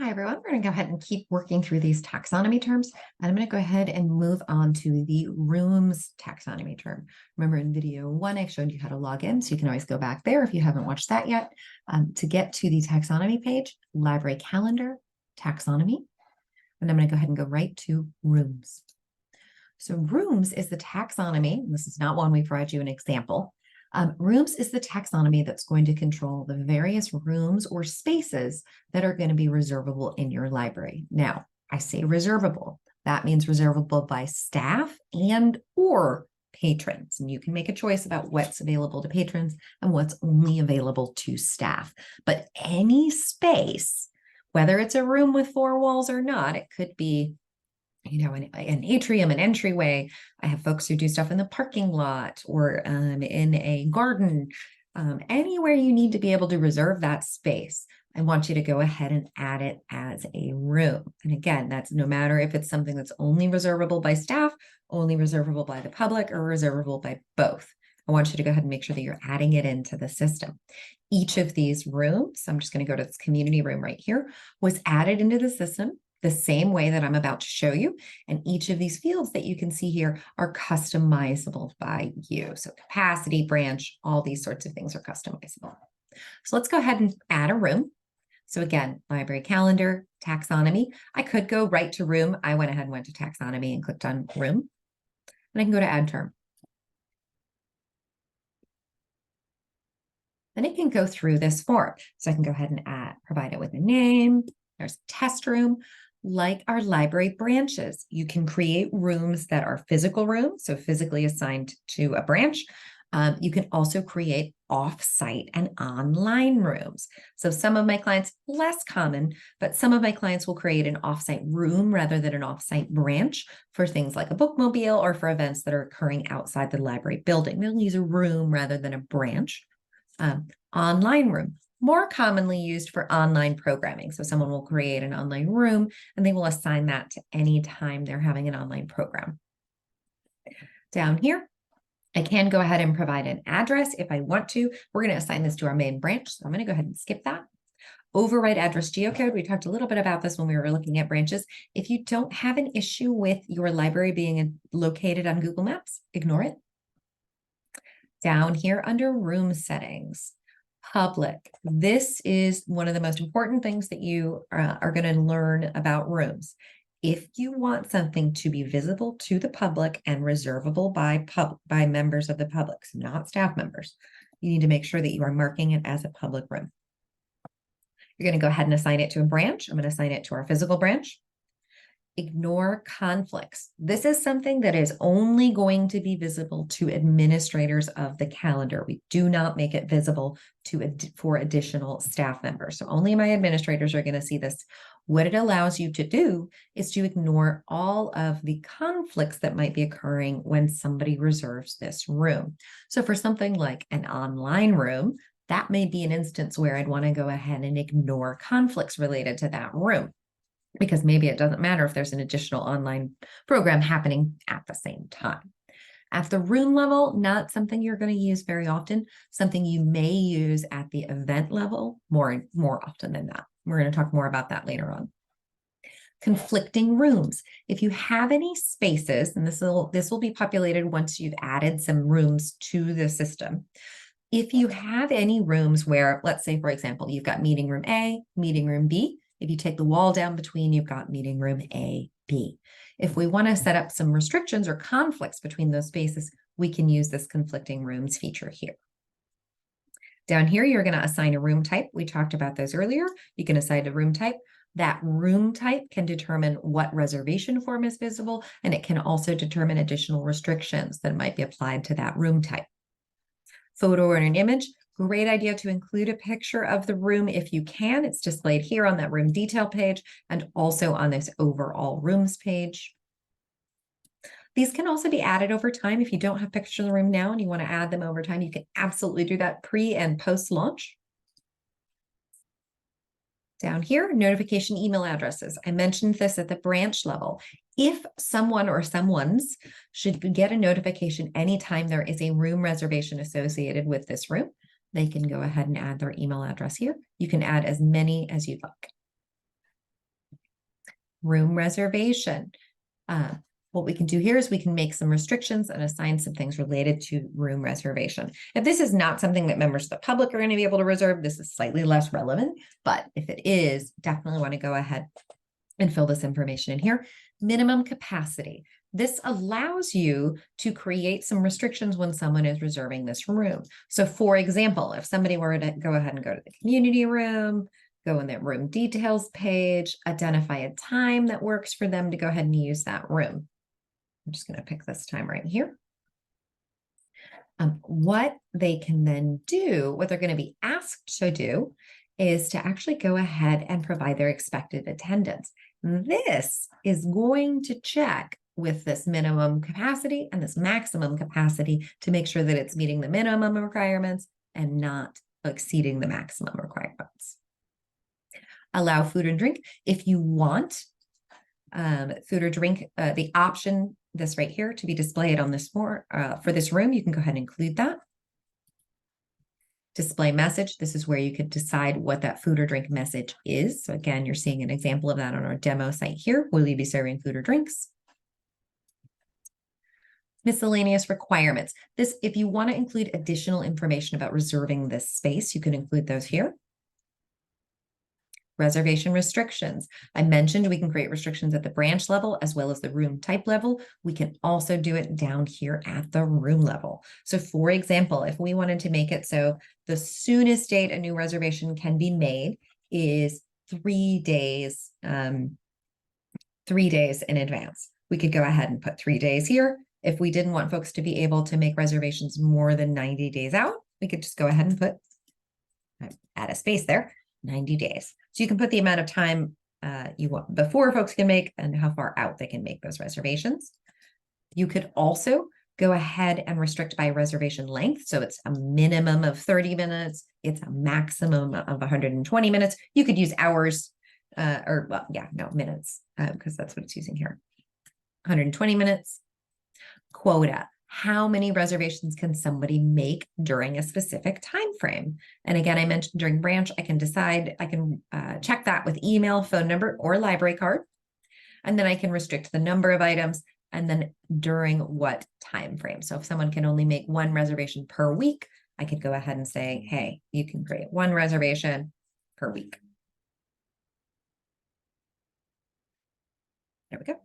Hi, everyone. We're going to go ahead and keep working through these taxonomy terms. And I'm going to go ahead and move on to the rooms taxonomy term. Remember in video 1, I showed you how to log in, so you can always go back there if you haven't watched that yet. To get to the taxonomy page, library calendar, taxonomy. And I'm going to go ahead and go right to rooms. So rooms is the taxonomy. And this is not one we provide you an example. Rooms is the taxonomy that's going to control the various rooms or spaces that are going to be reservable in your library. Now, I say reservable. That means reservable by staff and or patrons. And you can make a choice about what's available to patrons and what's only available to staff. But any space, whether it's a room with 4 walls or not, it could be an atrium, an entryway. I have folks who do stuff in the parking lot or in a garden. Anywhere you need to be able to reserve that space, I want you to go ahead and add it as a room. And again, that's no matter if it's something that's only reservable by staff, only reservable by the public, or reservable by both. I want you to go ahead and make sure that you're adding it into the system. Each of these rooms, I'm just going to go to this community room right here, was added into the system the same way that I'm about to show you. And each of these fields that you can see here are customizable by you. So capacity, branch, all these sorts of things are customizable. So let's go ahead and add a room. So again, library calendar, taxonomy. I could go right to room. I went ahead and went to taxonomy and clicked on room. And I can go to add term. Then it can go through this form. So I can go ahead and provide it with a name. There's test room. Like our library branches, you can create rooms that are physical rooms, so physically assigned to a branch. You can also create off-site and online rooms. So some of my clients, less common, but some of my clients will create an off-site room rather than an off-site branch for things like a bookmobile or for events that are occurring outside the library building. They'll use a room rather than a branch. Online room, more commonly used for online programming. So someone will create an online room and they will assign that to any time they're having an online program. Down here, I can go ahead and provide an address if I want to. We're going to assign this to our main branch, so I'm going to go ahead and skip that. Override address geocode. We talked a little bit about this when we were looking at branches. If you don't have an issue with your library being located on Google Maps, ignore it. Down here under room settings, public. This is one of the most important things that you are going to learn about rooms. If you want something to be visible to the public and reservable by members of the public, so not staff members, you need to make sure that you are marking it as a public room. You're going to go ahead and assign it to a branch. I'm going to assign it to our physical branch. Ignore conflicts. This is something that is only going to be visible to administrators of the calendar. We do not make it visible for additional staff members. So only my administrators are going to see this. What it allows you to do is to ignore all of the conflicts that might be occurring when somebody reserves this room. So for something like an online room, that may be an instance where I'd want to go ahead and ignore conflicts related to that room, because maybe it doesn't matter if there's an additional online program happening at the same time. At the room level, not something you're going to use very often, something you may use at the event level more often than that. We're going to talk more about that later on. Conflicting rooms. If you have any spaces, and this will be populated once you've added some rooms to the system. If you have any rooms where, let's say, for example, you've got meeting room A, meeting room B, if you take the wall down between, you've got meeting room A, B. If we want to set up some restrictions or conflicts between those spaces, we can use this conflicting rooms feature here. Down here, you're going to assign a room type. We talked about those earlier. You can assign a room type. That room type can determine what reservation form is visible, and it can also determine additional restrictions that might be applied to that room type. Photo or an image. Great idea to include a picture of the room if you can. It's displayed here on that room detail page and also on this overall rooms page. These can also be added over time. If you don't have pictures of the room now and you want to add them over time, you can absolutely do that pre and post launch. Down here, notification email addresses. I mentioned this at the branch level. If someone or someones should get a notification anytime there is a room reservation associated with this room, they can go ahead and add their email address here. You can add as many as you'd like. room reservation. What we can do here is we can make some restrictions and assign some things related to room reservation. If this is not something that members of the public are going to be able to reserve, this is slightly less relevant, but if it is, definitely want to go ahead and fill this information in here. Minimum capacity. This allows you to create some restrictions when someone is reserving this room. So for example, if somebody were to go ahead and go to the community room, go in that room details page, identify a time that works for them to go ahead and use that room. I'm just going to pick this time right here. What they can then do, what they're going to be asked to do, is to actually go ahead and provide their expected attendance. This is going to check with this minimum capacity and this maximum capacity to make sure that it's meeting the minimum requirements and not exceeding the maximum requirements. Allow food and drink. If you want food or drink, the option, this right here, to be displayed on this for this room, you can go ahead and include that. Display message. This is where you could decide what that food or drink message is. So again, you're seeing an example of that on our demo site here. Will you be serving food or drinks? Miscellaneous requirements. This, if you want to include additional information about reserving this space, you can include those here. Reservation restrictions. I mentioned we can create restrictions at the branch level as well as the room type level. We can also do it down here at the room level. So for example, if we wanted to make it so the soonest date a new reservation can be made is 3 days, 3 days in advance. We could go ahead and put 3 days here. If we didn't want folks to be able to make reservations more than 90 days out, we could just go ahead and put, add a space there, 90 days. So you can put the amount of time you want before folks can make and how far out they can make those reservations. You could also go ahead and restrict by reservation length. So it's a minimum of 30 minutes. It's a maximum of 120 minutes. You could use hours minutes, because that's what it's using here. 120 minutes. Quota. How many reservations can somebody make during a specific time frame? And again, I mentioned during branch, I can decide, I can check that with email, phone number, or library card. And then I can restrict the number of items and then during what time frame. So if someone can only make 1 reservation per week, I could go ahead and say, hey, you can create 1 reservation per week. There we go.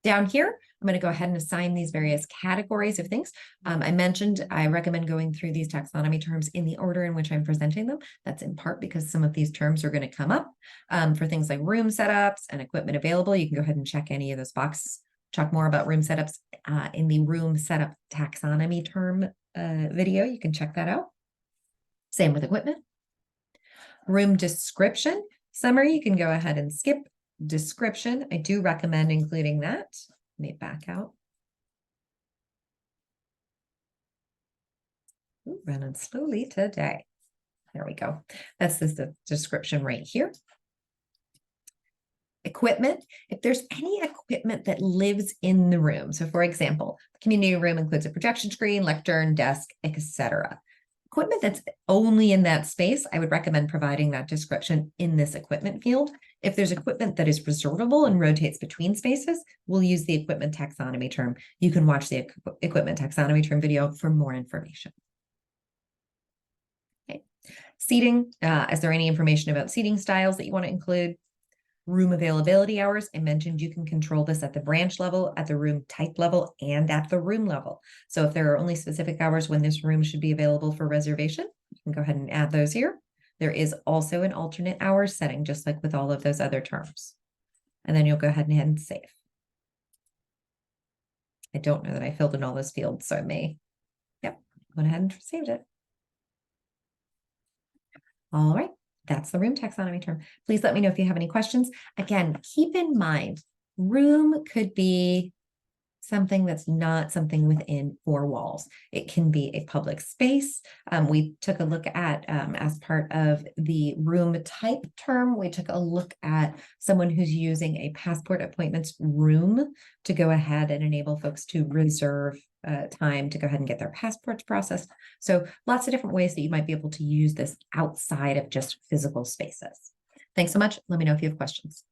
Down here, I'm going to go ahead and assign these various categories of things. I mentioned I recommend going through these taxonomy terms in the order in which I'm presenting them. That's in part because some of these terms are going to come up for things like room setups and equipment available. You can go ahead and check any of those boxes. Talk more about room setups in the room setup taxonomy term video. You can check that out. Same with equipment. Room description summary, you can go ahead and skip. Description, I do recommend including that. Let me back out. Ooh, running slowly today. There we go. That's the description right here. Equipment, if there's any equipment that lives in the room. So for example, the community room includes a projection screen, lectern, desk, etc. Equipment that's only in that space, I would recommend providing that description in this equipment field. If there's equipment that is reservable and rotates between spaces, we'll use the equipment taxonomy term. You can watch the equipment taxonomy term video for more information. Okay. Seating, is there any information about seating styles that you want to include? Room availability hours, I mentioned you can control this at the branch level, at the room type level, and at the room level. So if there are only specific hours when this room should be available for reservation, you can go ahead and add those here. There is also an alternate hours setting, just like with all of those other terms. And then you'll go ahead and save. I don't know that I filled in all those fields, so I may, went ahead and saved it. All right. That's the room taxonomy term. Please let me know if you have any questions. Again, keep in mind, room could be something that's not something within 4 walls. It can be a public space. We took a look at, as part of the room type term, we took a look at someone who's using a passport appointments room to go ahead and enable folks to reserve time to go ahead and get their passports processed. So lots of different ways that you might be able to use this outside of just physical spaces. Thanks so much. Let me know if you have questions.